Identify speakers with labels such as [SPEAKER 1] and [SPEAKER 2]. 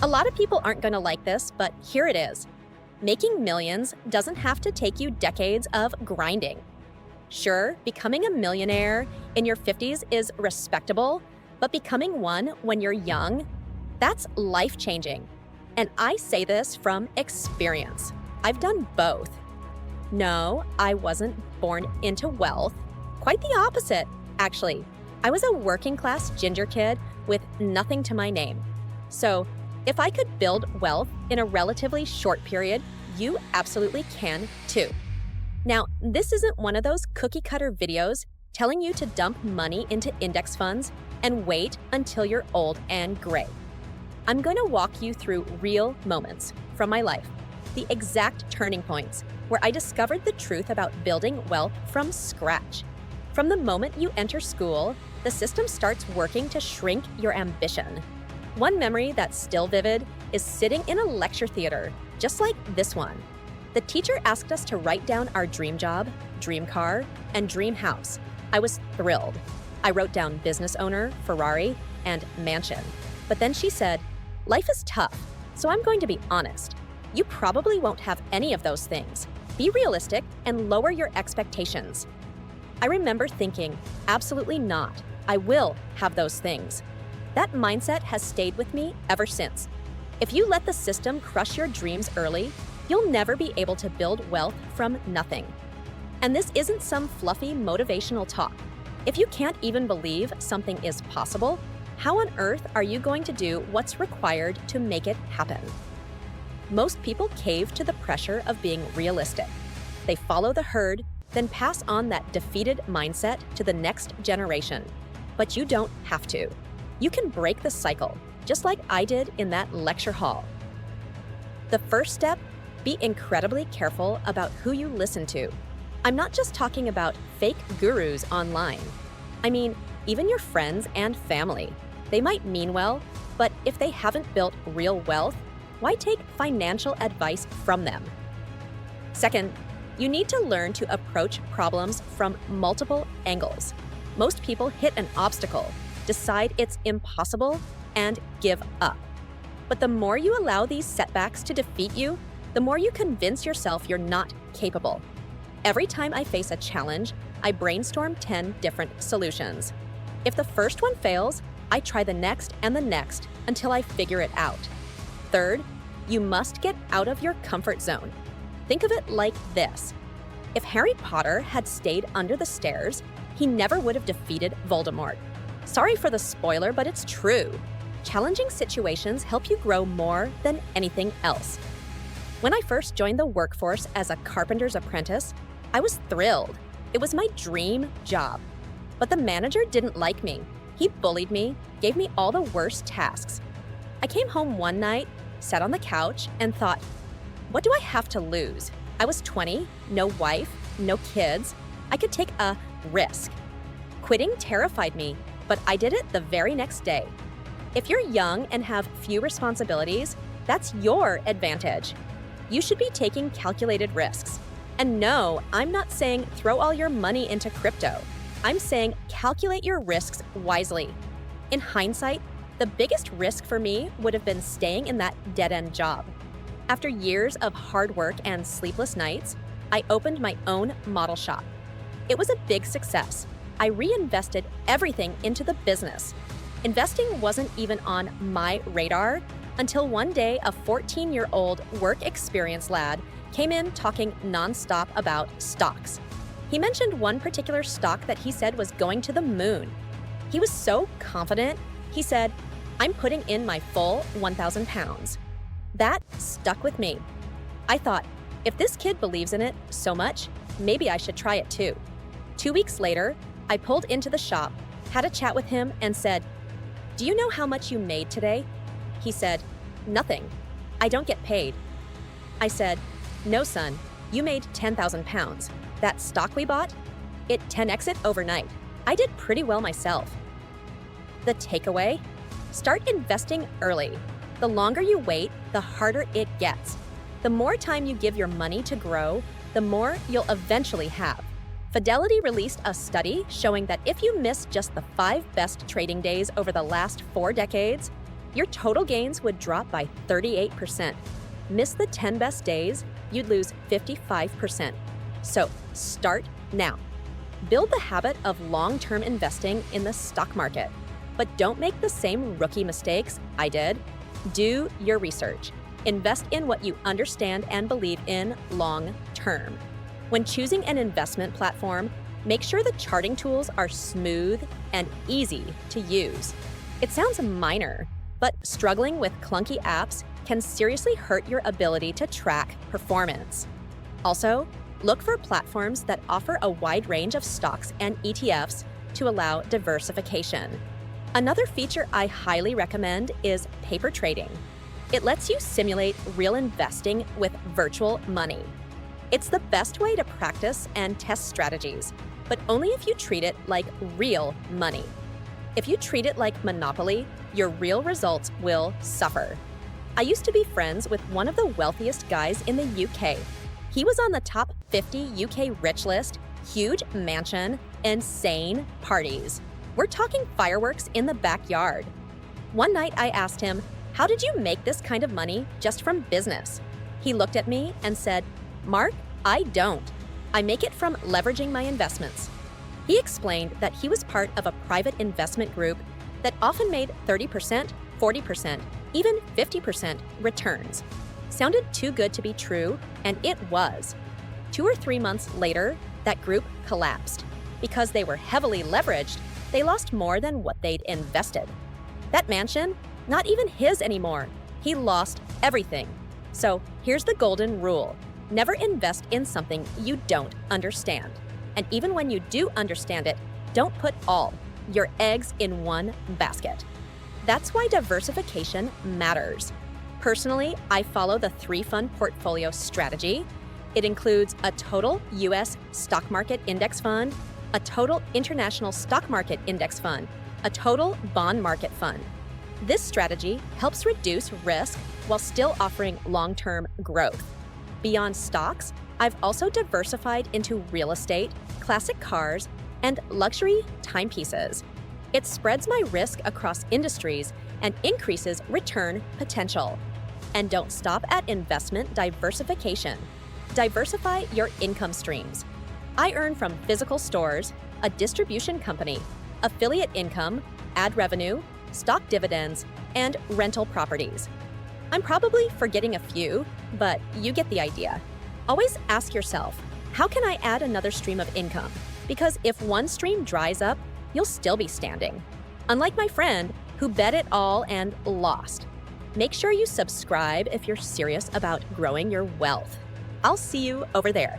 [SPEAKER 1] A lot of people aren't going to like this, but here it is. Making millions doesn't have to take you decades of grinding. Sure, becoming a millionaire in your 50s is respectable, but becoming one when you're young, that's life-changing. And I say this from experience. I've done both. No, I wasn't born into wealth. Quite the opposite, actually. I was a working-class ginger kid with nothing to my name. So, if I could build wealth in a relatively short period, you absolutely can too. Now, this isn't one of those cookie-cutter videos telling you to dump money into index funds and wait until you're old and gray. I'm going to walk you through real moments from my life, the exact turning points where I discovered the truth about building wealth from scratch. From the moment you enter school, the system starts working to shrink your ambition. One memory that's still vivid is sitting in a lecture theater, just like this one. The teacher asked us to write down our dream job, dream car, and dream house. I was thrilled. I wrote down business owner, Ferrari, and mansion. But then she said, "Life is tough, so I'm going to be honest. You probably won't have any of those things. Be realistic and lower your expectations." I remember thinking, absolutely not. I will have those things. That mindset has stayed with me ever since. If you let the system crush your dreams early, you'll never be able to build wealth from nothing. And this isn't some fluffy motivational talk. If you can't even believe something is possible, how on earth are you going to do what's required to make it happen? Most people cave to the pressure of being realistic. They follow the herd, then pass on that defeated mindset to the next generation. But you don't have to. You can break the cycle, just like I did in that lecture hall. The first step, be incredibly careful about who you listen to. I'm not just talking about fake gurus online. I mean, even your friends and family. They might mean well, but if they haven't built real wealth, why take financial advice from them? Second, you need to learn to approach problems from multiple angles. Most people hit an obstacle, decide it's impossible, and give up. But the more you allow these setbacks to defeat you, the more you convince yourself you're not capable. Every time I face a challenge, I brainstorm 10 different solutions. If the first one fails, I try the next and the next until I figure it out. Third, you must get out of your comfort zone. Think of it like this. If Harry Potter had stayed under the stairs, he never would have defeated Voldemort. Sorry for the spoiler, but it's true. Challenging situations help you grow more than anything else. When I first joined the workforce as a carpenter's apprentice, I was thrilled. It was my dream job. But the manager didn't like me. He bullied me, gave me all the worst tasks. I came home one night, sat on the couch, and thought, what do I have to lose? I was 20, no wife, no kids. I could take a risk. Quitting terrified me, but I did it the very next day. If you're young and have few responsibilities, that's your advantage. You should be taking calculated risks. And no, I'm not saying throw all your money into crypto. I'm saying calculate your risks wisely. In hindsight, the biggest risk for me would have been staying in that dead-end job. After years of hard work and sleepless nights, I opened my own model shop. It was a big success. I reinvested everything into the business. Investing wasn't even on my radar until one day a 14-year-old work experience lad came in talking nonstop about stocks. He mentioned one particular stock that he said was going to the moon. He was so confident, he said, "I'm putting in my full 1,000 pounds." That stuck with me. I thought, if this kid believes in it so much, maybe I should try it too. 2 weeks later, I pulled into the shop, had a chat with him, and said, "Do you know how much you made today?" He said, "Nothing. I don't get paid." I said, "No, son, you made 10,000 pounds. That stock we bought, it 10x'd it overnight. I did pretty well myself." The takeaway? Start investing early. The longer you wait, the harder it gets. The more time you give your money to grow, the more you'll eventually have. Fidelity released a study showing that if you miss just the 5 best trading days over the last 4 decades, your total gains would drop by 38%. Miss the 10 best days, you'd lose 55%. So start now. Build the habit of long-term investing in the stock market. But don't make the same rookie mistakes I did. Do your research. Invest in what you understand and believe in long-term. When choosing an investment platform, make sure the charting tools are smooth and easy to use. It sounds minor, but struggling with clunky apps can seriously hurt your ability to track performance. Also, look for platforms that offer a wide range of stocks and ETFs to allow diversification. Another feature I highly recommend is paper trading. It lets you simulate real investing with virtual money. It's the best way to practice and test strategies, but only if you treat it like real money. If you treat it like Monopoly, your real results will suffer. I used to be friends with one of the wealthiest guys in the UK. He was on the top 50 UK rich list, huge mansion, insane parties. We're talking fireworks in the backyard. One night I asked him, "How did you make this kind of money just from business?" He looked at me and said, "Mark, I don't. I make it from leveraging my investments." He explained that he was part of a private investment group that often made 30%, 40%, even 50% returns. Sounded too good to be true, and it was. 2 or 3 months later, that group collapsed. Because they were heavily leveraged, they lost more than what they'd invested. That mansion, not even his anymore. He lost everything. So here's the golden rule. Never invest in something you don't understand. And even when you do understand it, don't put all your eggs in one basket. That's why diversification matters. Personally, I follow the 3-fund portfolio strategy. It includes a total US stock market index fund, a total international stock market index fund, a total bond market fund. This strategy helps reduce risk while still offering long-term growth. Beyond stocks, I've also diversified into real estate, classic cars, and luxury timepieces. It spreads my risk across industries and increases return potential. And don't stop at investment diversification. Diversify your income streams. I earn from physical stores, a distribution company, affiliate income, ad revenue, stock dividends, and rental properties. I'm probably forgetting a few, but you get the idea. Always ask yourself, how can I add another stream of income? Because if one stream dries up, you'll still be standing. Unlike my friend who bet it all and lost. Make sure you subscribe if you're serious about growing your wealth. I'll see you over there.